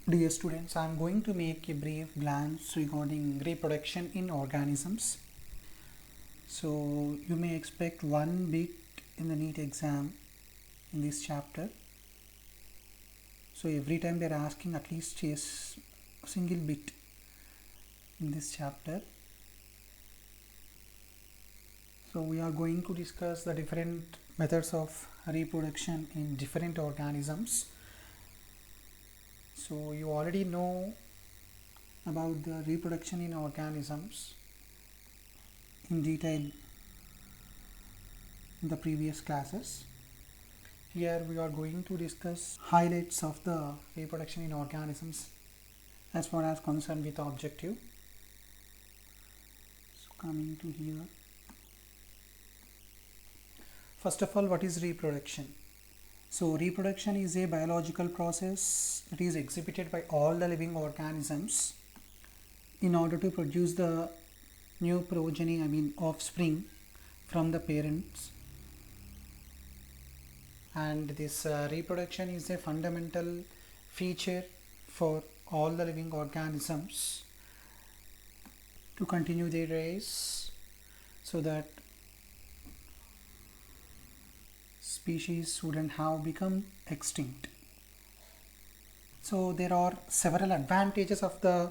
Dear students, I am going to make a brief glance regarding reproduction in organisms. So you may expect one bit in the NEET exam in this chapter. So every time they are asking at least a single bit in this chapter. So we are going to discuss the different methods of reproduction in different organisms. So you already know about the reproduction in organisms in detail in the previous classes. Here we are going to discuss highlights of the reproduction in organisms as far as concerned with the objective. So coming to here. First of all, what is reproduction? So reproduction is a biological process that is exhibited by all the living organisms in order to produce the new progeny, offspring from the parents. And this reproduction is a fundamental feature for all the living organisms to continue their race so that species wouldn't have become extinct. So there are several advantages of the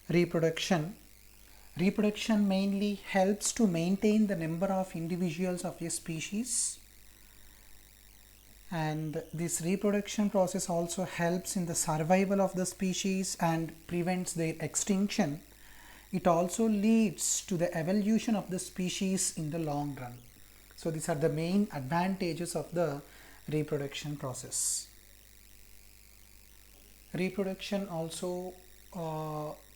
reproduction. Reproduction mainly helps to maintain the number of individuals of a species, and this reproduction process also helps in the survival of the species and prevents their extinction. It also leads to the evolution of the species in the long run. So these are the main advantages of the reproduction process. Reproduction also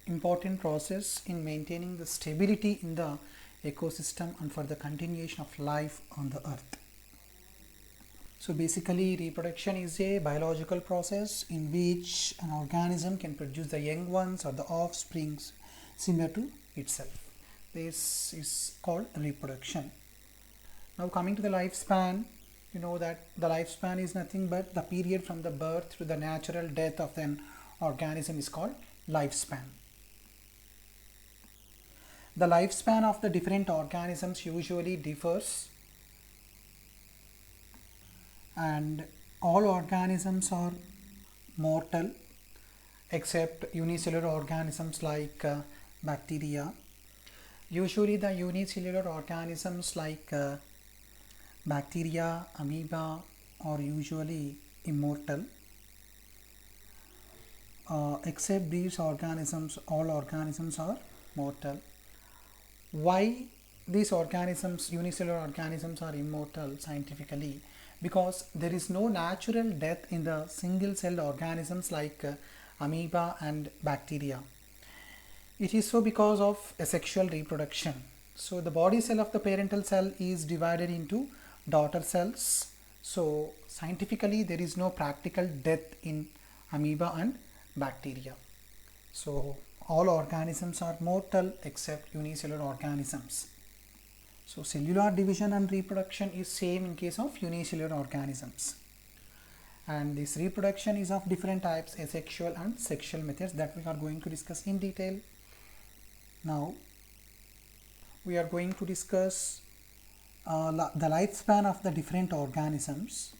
important process in maintaining the stability in the ecosystem and for the continuation of life on the earth. So basically reproduction is a biological process in which an organism can produce the young ones or the offsprings similar to itself. This is called reproduction. Now coming to the lifespan, you know that the lifespan is nothing but the period from the birth to the natural death of an organism is called lifespan. The lifespan of the different organisms usually differs, and all organisms are mortal except unicellular organisms like bacteria. Usually the unicellular organisms like bacteria, amoeba are usually immortal. Except these organisms, all organisms are mortal. Why these organisms, unicellular organisms, are immortal scientifically? Because there is no natural death in the single-celled organisms like amoeba and bacteria. It is so because of asexual reproduction. So the body cell of the parental cell is divided into daughter cells. So scientifically there is no practical death in amoeba and bacteria. So all organisms are mortal except unicellular organisms. So cellular division and reproduction is same in case of unicellular organisms. And this reproduction is of different types, asexual and sexual methods, that we are going to discuss in detail. Now we are going to discuss the lifespan of the different organisms.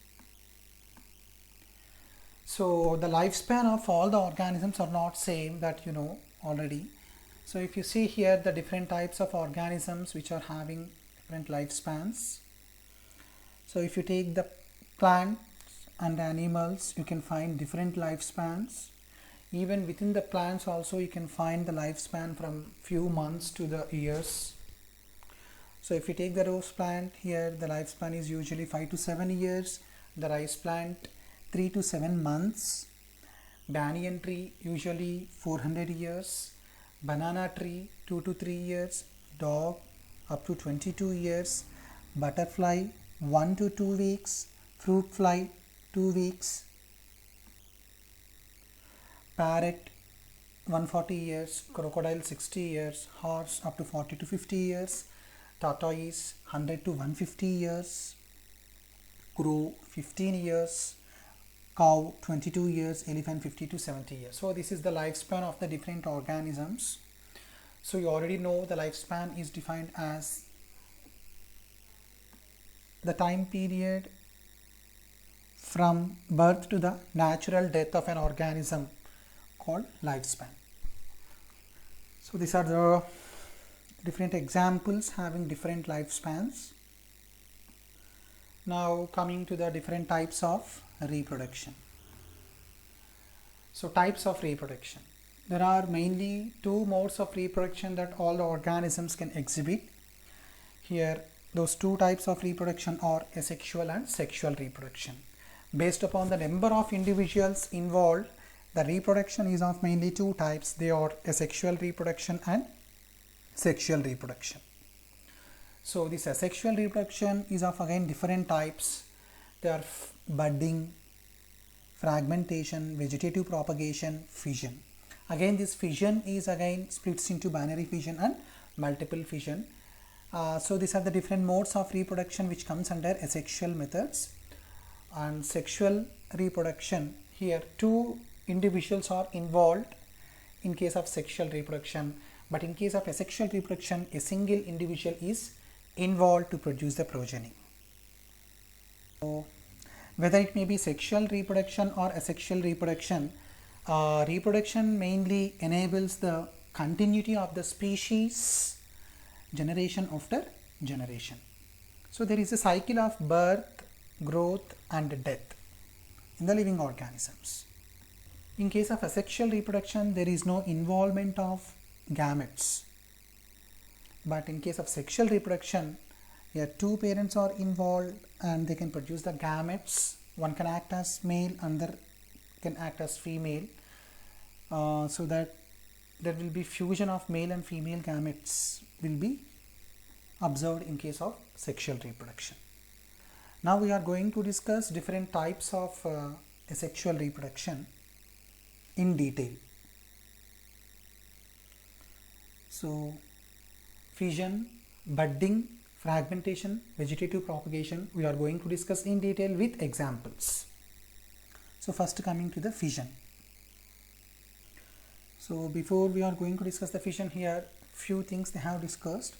So the lifespan of all the organisms are not same, that you know already. So if you see here the different types of organisms which are having different lifespans. So if you take the plants and animals, you can find different lifespans. Even within the plants also you can find the lifespan from few months to the years. So if you take the rose plant, here the lifespan is usually 5 to 7 years. The rice plant 3 to 7 months. Banyan tree usually 400 years. Banana tree 2 to 3 years. Dog up to 22 years. Butterfly 1 to 2 weeks. Fruit fly 2 weeks. Parrot 140 years. Crocodile 60 years. Horse up to 40 to 50 years. Tortoise 100 to 150 years. Crow 15 years. cow 22 years, elephant 50 to 70 years. So this is the lifespan of the different organisms. So you already know the lifespan is defined as the time period from birth to the natural death of an organism called lifespan. So these are the different examples having different lifespans. Now coming to the different types of reproduction. So types of reproduction. There are mainly two modes of reproduction that all the organisms can exhibit. Here those two types of reproduction are asexual and sexual reproduction. Based upon the number of individuals involved, the reproduction is of mainly two types. They are asexual reproduction and sexual reproduction. So this asexual reproduction is of again different types. They are budding, fragmentation, vegetative propagation, fission. Again this fission is again splits into binary fission and multiple fission. So these are the different modes of reproduction which comes under asexual methods. And sexual reproduction, here two individuals are involved in case of sexual reproduction, but in case of asexual reproduction a single individual is involved to produce the progeny. So whether it may be sexual reproduction or asexual reproduction, reproduction mainly enables the continuity of the species generation after generation. So there is a cycle of birth, growth and death in the living organisms. In case of asexual reproduction, there is no involvement of gametes, but in case of sexual reproduction, here two parents are involved and they can produce the gametes. One can act as male, another can act as female, so that there will be fusion of male and female gametes will be observed in case of sexual reproduction. Now we are going to discuss different types of asexual reproduction in detail. So fission, budding, fragmentation, vegetative propagation we are going to discuss in detail with examples. So first coming to the fission. So before we are going to discuss the fission, here few things they have discussed.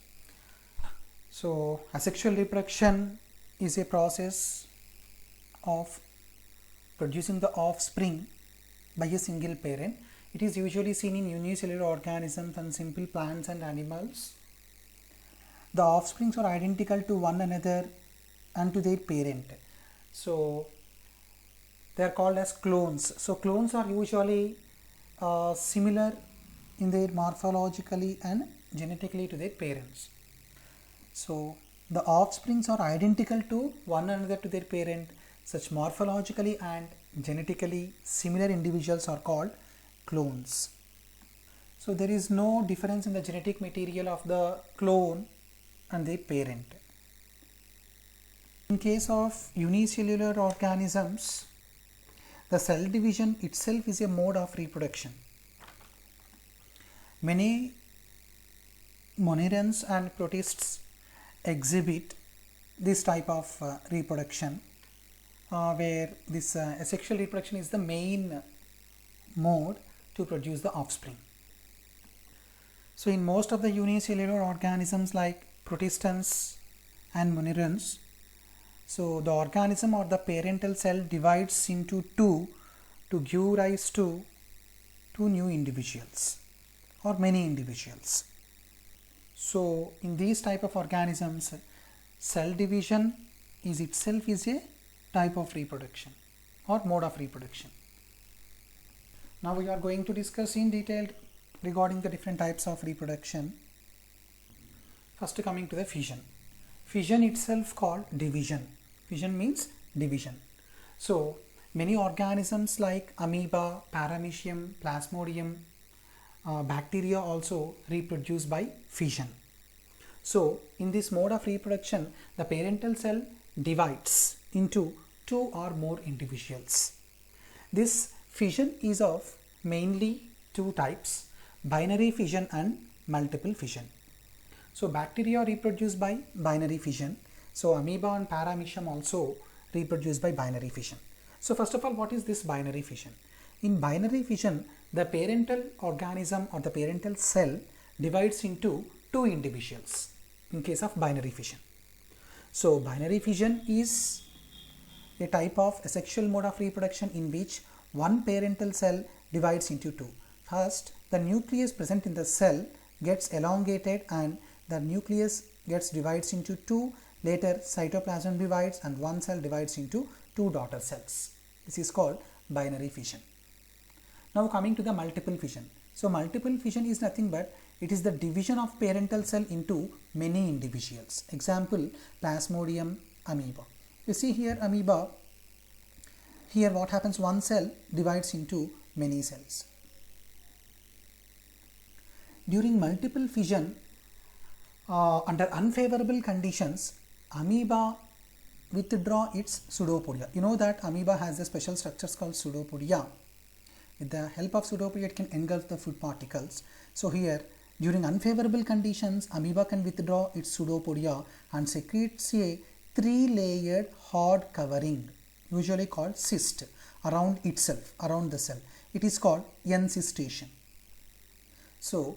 So asexual reproduction is a process of producing the offspring by a single parent. It is usually seen in unicellular organisms and simple plants and animals. The offsprings are identical to one another and to their parent. So they are called as clones. So clones are usually similar in their morphologically and genetically to their parents. So the offsprings are identical to one another to their parent. Such morphologically and genetically similar individuals are called clones. So there is no difference in the genetic material of the clone and their parent. In case of unicellular organisms, the cell division itself is a mode of reproduction. Many monerans and protists exhibit this type of reproduction, where this asexual reproduction is the main mode to produce the offspring. So in most of the unicellular organisms like protistans and monerans, so the organism or the parental cell divides into two to give rise to two new individuals or many individuals. So in these type of organisms, cell division is itself is a type of reproduction or mode of reproduction. Now we are going to discuss in detail regarding the different types of reproduction. First coming to the fission. Fission itself called division. Fission means division. So many organisms like amoeba, paramecium, plasmodium, bacteria also reproduce by fission. So in this mode of reproduction, the parental cell divides into two or more individuals. This fission is of mainly two types, binary fission and multiple fission. So bacteria reproduce by binary fission. So amoeba and paramecium also reproduce by binary fission. So first of all, what is this binary fission? In binary fission, the parental organism or the parental cell divides into two individuals in case of binary fission. So binary fission is a type of asexual mode of reproduction in which one parental cell divides into two. First, the nucleus present in the cell gets elongated and the nucleus gets divides into two. Later, cytoplasm divides and one cell divides into two daughter cells. This is called binary fission. Now coming to the multiple fission. So multiple fission is nothing but it is the division of parental cell into many individuals. Example, Plasmodium amoeba. You see here amoeba, here what happens, one cell divides into many cells. During multiple fission, under unfavorable conditions, amoeba withdraw its pseudopodia. You know that amoeba has a special structures called pseudopodia. With the help of pseudopodia, it can engulf the food particles. So here, during unfavorable conditions, amoeba can withdraw its pseudopodia and secretes a three-layered hard covering, usually called cyst, around itself, around the cell. It is called encystation. So,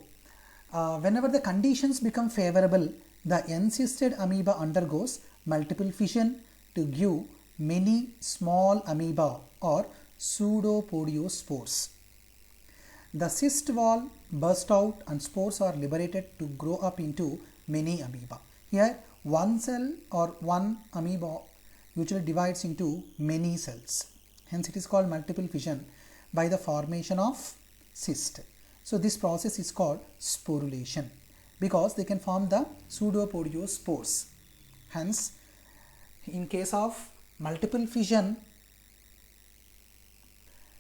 whenever the conditions become favorable, the encysted amoeba undergoes multiple fission to give many small amoeba or pseudopodiospores. The cyst wall bursts out and spores are liberated to grow up into many amoeba. Here, one cell or one amoeba usually divides into many cells. Hence, it is called multiple fission by the formation of cyst. So, this process is called sporulation because they can form the pseudopodiospores. Hence, in case of multiple fission,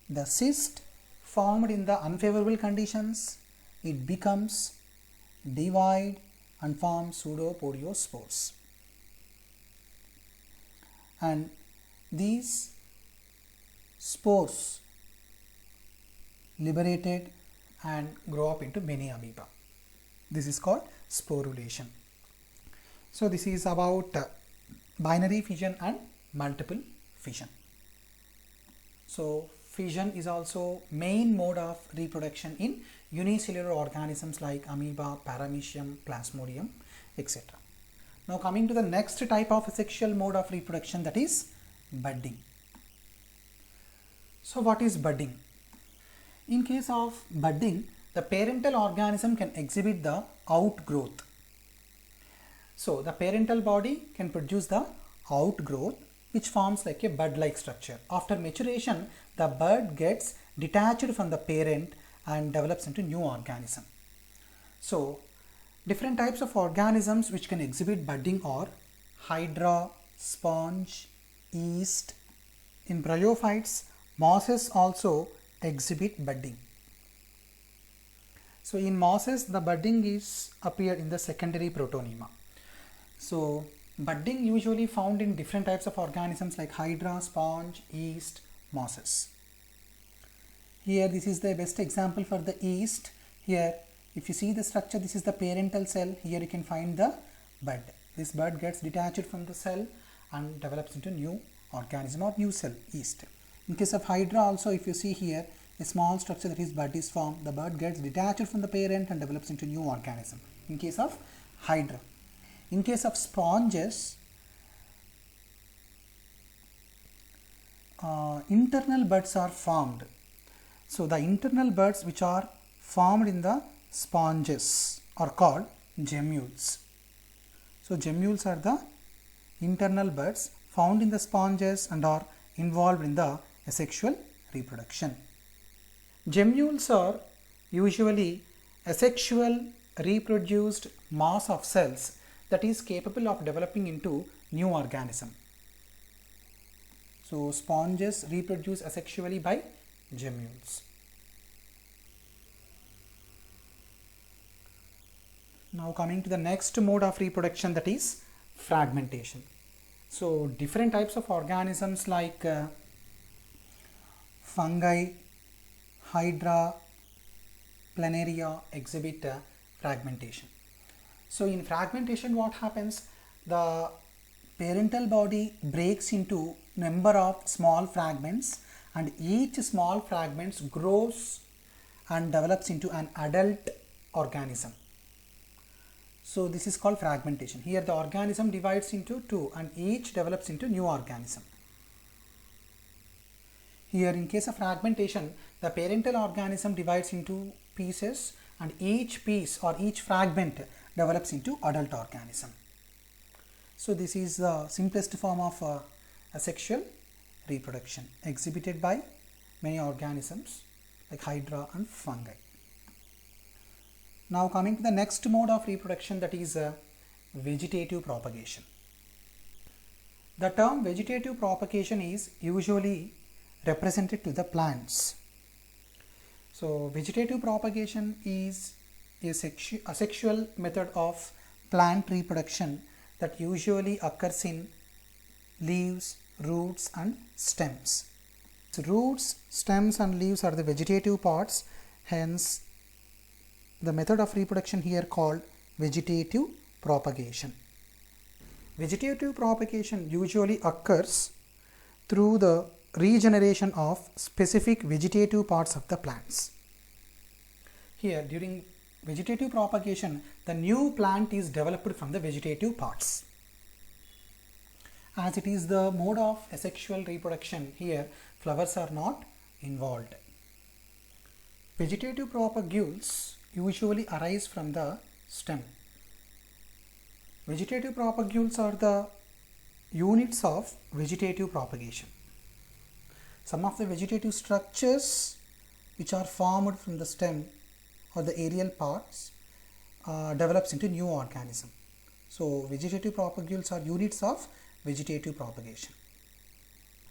the cyst formed in the unfavorable conditions, it becomes divide and form pseudopodiospores. And these spores liberated and grow up into many amoeba. This is called sporulation. So this is about binary fission and multiple fission. So fission is also main mode of reproduction in unicellular organisms like amoeba, paramecium, plasmodium, etc. Now coming to the next type of asexual mode of reproduction, that is budding. So what is budding? In case of budding, the parental organism can exhibit the outgrowth. So the parental body can produce the outgrowth which forms like a bud-like structure. After maturation, the bud gets detached from the parent and develops into new organism. So different types of organisms which can exhibit budding are hydra, sponge, yeast. In bryophytes, mosses also exhibit budding. So in mosses, the budding is appear in the secondary protonema. So budding usually found in different types of organisms like hydra, sponge, yeast, mosses. Here this is the best example for the yeast. Here if you see the structure, this is the parental cell. Here you can find the bud. This bud gets detached from the cell and develops into new organism or new cell, yeast. In case of hydra also, if you see here, a small structure that is bud is formed. The bud gets detached from the parent and develops into new organism. In case of hydra. In case of sponges, internal buds are formed. So the internal buds which are formed in the sponges are called gemmules. So gemmules are the internal buds found in the sponges and are involved in the asexual reproduction. Gemmules are usually asexual reproduced mass of cells that is capable of developing into new organism. So sponges reproduce asexually by gemmules. Now coming to the next mode of reproduction, that is fragmentation. So different types of organisms like fungi, hydra, planaria exhibit fragmentation. So in fragmentation, what happens? The parental body breaks into number of small fragments, and each small fragments grows and develops into an adult organism. So this is called fragmentation. Here the organism divides into two and each develops into new organism. Here in case of fragmentation, the parental organism divides into pieces and each piece or each fragment develops into adult organism. So this is the simplest form of asexual reproduction exhibited by many organisms like Hydra and fungi. Now coming to the next mode of reproduction, that is vegetative propagation. The term vegetative propagation is usually represented to the plants. So vegetative propagation is a asexual method of plant reproduction that usually occurs in leaves, roots and stems. So roots, stems and leaves are the vegetative parts, hence the method of reproduction here called vegetative propagation. Vegetative propagation usually occurs through the regeneration of specific vegetative parts of the plants. Here during vegetative propagation, the new plant is developed from the vegetative parts. As it is the mode of asexual reproduction, here flowers are not involved. Vegetative propagules usually arise from the stem. Vegetative propagules are the units of vegetative propagation. Some of the vegetative structures which are formed from the stem or the aerial parts develops into new organism. So vegetative propagules are units of vegetative propagation.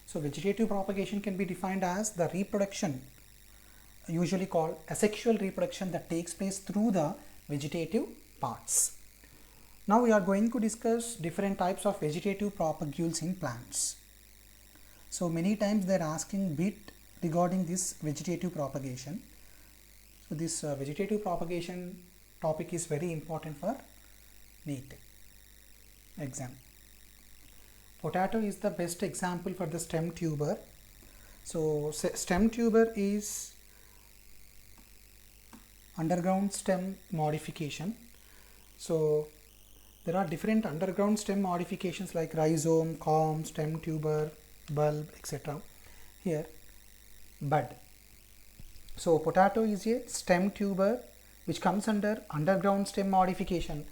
So vegetative propagation can be defined as the reproduction, usually called asexual reproduction, that takes place through the vegetative parts. Now we are going to discuss different types of vegetative propagules in plants. So many times they are asking bit regarding this vegetative propagation. So this vegetative propagation topic is very important for NEET exam. Potato is the best example for the stem tuber. So stem tuber is underground stem modification. So there are different underground stem modifications like rhizome, corm, stem tuber, bulb, etc. Here bud. So potato is a stem tuber which comes under underground stem modification.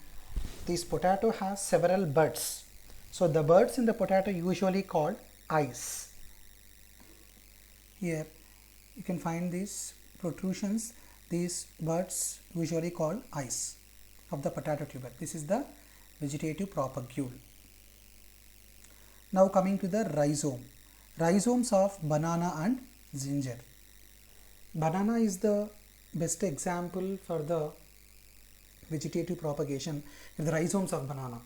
This potato has several buds. So the buds in the potato usually called eyes. Here you can find these protrusions. These buds usually called eyes of the potato tuber. This is the vegetative propagule. Now coming to the rhizome. Rhizomes of banana and ginger. Banana is the best example for the vegetative propagation. The rhizomes of banana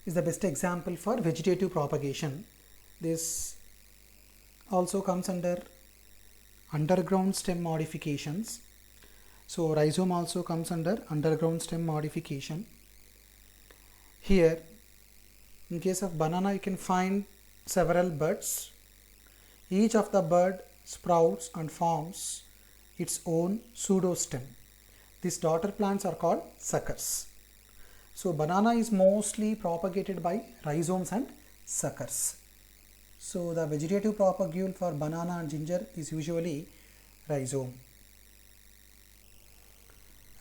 is the best example for vegetative propagation. This also comes under underground stem modifications. So rhizome also comes under underground stem modification. Here in case of banana you can find several buds. Each of the bud sprouts and forms its own pseudostem. These daughter plants are called suckers. So banana is mostly propagated by rhizomes and suckers. So the vegetative propagule for banana and ginger is usually rhizome.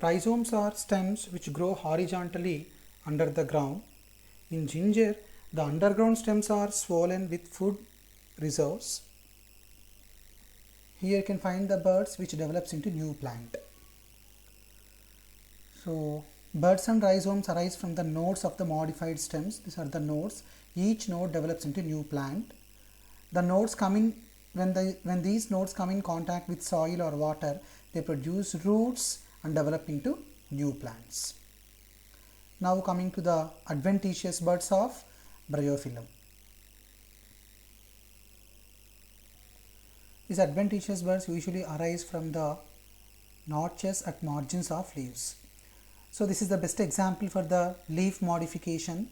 Rhizomes are stems which grow horizontally under the ground. In ginger, the underground stems are swollen with food reserves. Here you can find the buds which develops into new plant. So buds and rhizomes arise from the nodes of the modified stems. These are the nodes. Each node develops into new plant. The nodes when these nodes come in contact with soil or water, they produce roots and develop into new plants. Now coming to the adventitious buds of bryophyllum. These adventitious buds usually arise from the notches at margins of leaves. So this is the best example for the leaf modification.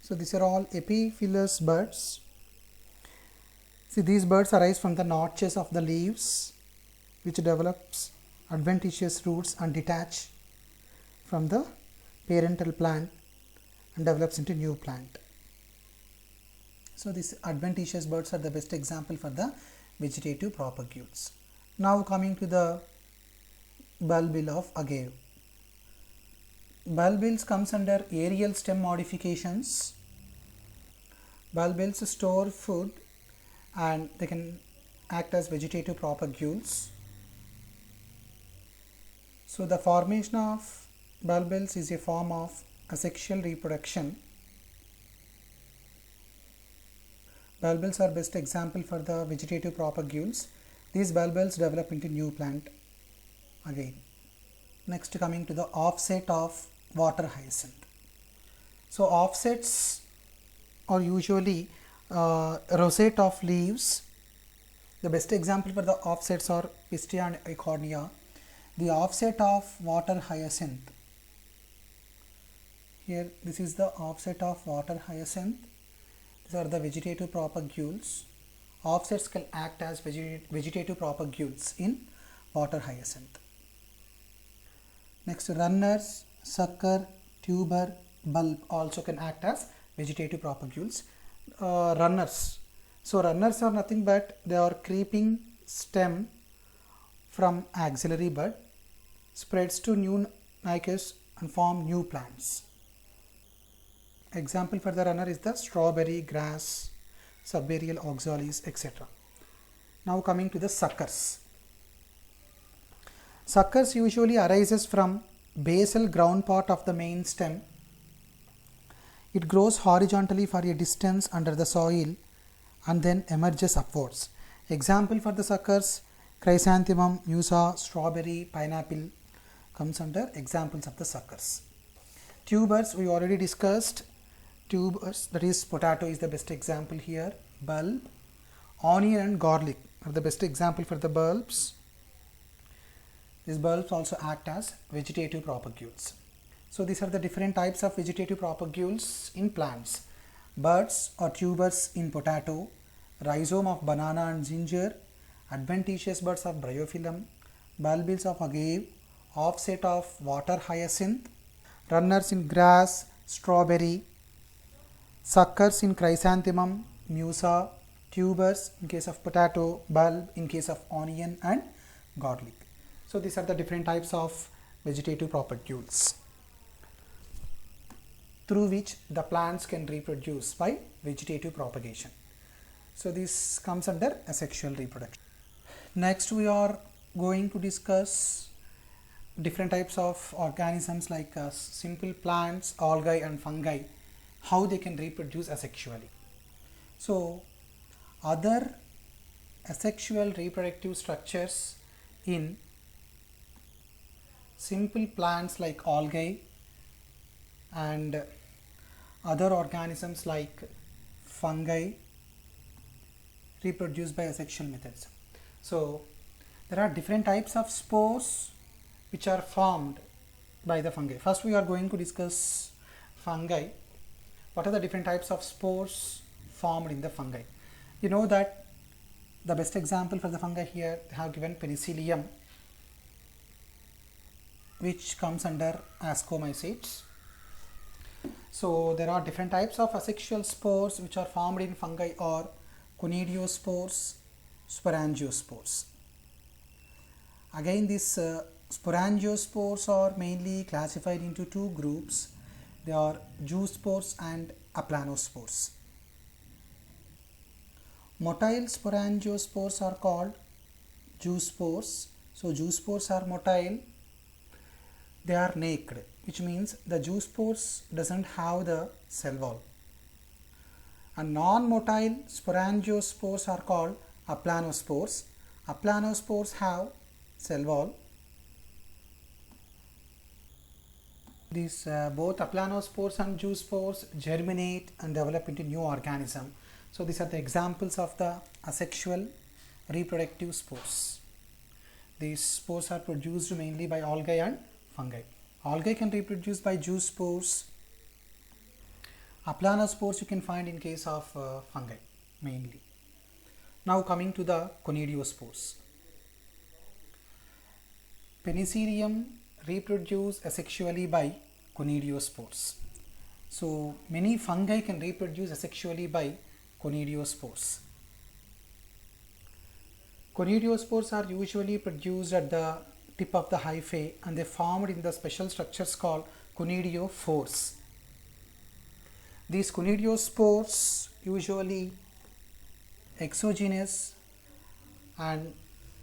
So these are all epiphyllous buds. See, these buds arise from the notches of the leaves, which develops adventitious roots and detach from the parental plant and develops into new plant. So these adventitious buds are the best example for the vegetative propagules. Now coming to the bulbil of agave. Bulbils comes under aerial stem modifications. Bulbils store food and they can act as vegetative propagules. So the formation of bulbils is a form of asexual reproduction. Bulbils are best example for the vegetative propagules. These bulbils develop into new plant again. Next, coming to the offset of water hyacinth. So offsets are usually rosette of leaves. The best example for the offsets are Pistia and Eichhornia. The offset of water hyacinth. Here this is the offset of water hyacinth. These are the vegetative propagules. Offsets can act as vegetative propagules in water hyacinth. Next, runners, sucker, tuber, bulb also can act as vegetative propagules. Runners. So runners are nothing but they are creeping stem from axillary bud, spreads to new naicus and form new plants. Example for the runner is the strawberry, grass, subaerial oxalis, etc. Now coming to the suckers. Suckers usually arises from basal ground part of the main stem. It grows horizontally for a distance under the soil and then emerges upwards. Example for the suckers: chrysanthemum, musa, strawberry, pineapple comes under examples of the suckers. Tubers we already discussed. Tubers, that is potato is the best example here. Bulb, onion and garlic are the best example for the bulbs. These bulbs also act as vegetative propagules. So these are the different types of vegetative propagules in plants. Buds or tubers in potato, rhizome of banana and ginger, adventitious buds of bryophyllum, bulbils of agave, offset of water hyacinth, runners in grass, strawberry, suckers in chrysanthemum, musa, tubers in case of potato, bulb in case of onion and garlic. So these are the different types of vegetative propagules through which the plants can reproduce by vegetative propagation. So this comes under asexual reproduction. Next we are going to discuss different types of organisms like simple plants, algae and fungi, how they can reproduce asexually. So other asexual reproductive structures in simple plants like algae and other organisms like fungi reproduce by asexual methods. So there are different types of spores which are formed by the fungi. First we are going to discuss fungi. What are the different types of spores formed in the fungi? You know that the best example for the fungi here they have given Penicillium, which comes under ascomycetes. So there are different types of asexual spores which are formed in fungi or conidiospores, sporangiospores. Again these sporangiospores are mainly classified into two groups. They are zoospores and aplanospores. Motile sporangiospores are called zoospores. So zoospores are motile. They are naked, which means the zoospores doesn't have the cell wall. And non-motile sporangiospores are called aplanospores. Aplanospores have cell wall. These both aplanospores and zoospores germinate and develop into new organism. So these are the examples of the asexual reproductive spores. These spores are produced mainly by algae and fungi. Algae can reproduce by zoospores. Aplanospores you can find in case of fungi mainly. Now coming to the conidiospores. Penicillium reproduce asexually by conidiospores. So many fungi can reproduce asexually by conidiospores. Conidiospores are usually produced at the tip of the hyphae and they formed in the special structures called conidiophores. These conidiospores usually exogenous and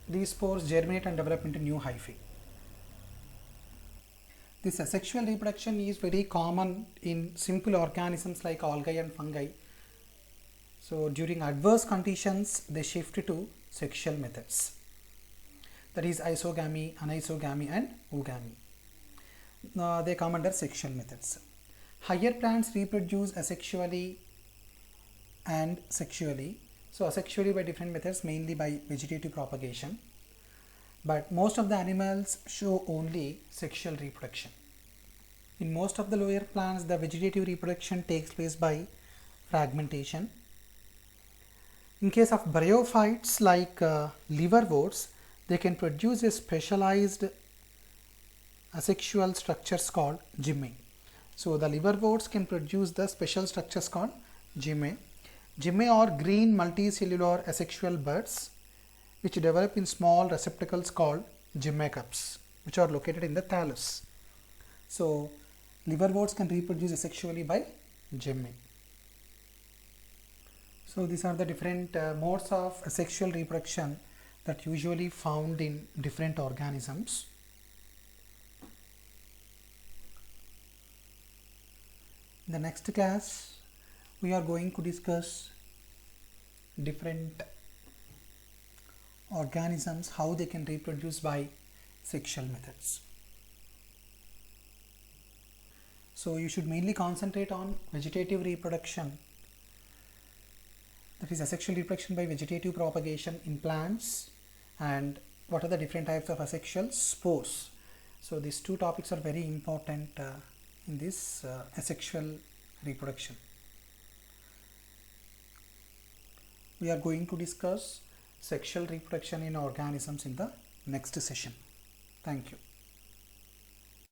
these spores germinate and develop into new hyphae. This asexual reproduction is very common in simple organisms like algae and fungi. So during adverse conditions they shift to sexual methods, that is isogamy, anisogamy and oogamy. They come under sexual methods. Higher plants reproduce asexually and sexually. So asexually by different methods, mainly by vegetative propagation, but most of the animals show only sexual reproduction. In most of the lower plants the vegetative reproduction takes place by fragmentation. In case of bryophytes like liverworts, they can produce a specialized asexual structures called gymme. So the liverworts can produce the special structures called gymme. Gymme are green multicellular asexual buds which develop in small receptacles called gymmecups, which are located in the thallus. So liverworts can reproduce asexually by gymme. So these are the different modes of asexual reproduction that usually found in different organisms. In the next class we are going to discuss different organisms, how they can reproduce by sexual methods. So you should mainly concentrate on vegetative reproduction, that is asexual reproduction by vegetative propagation in plants, and what are the different types of asexual spores. So these two topics are very important in this asexual reproduction. We are going to discuss sexual reproduction in organisms in the next session. Thank you.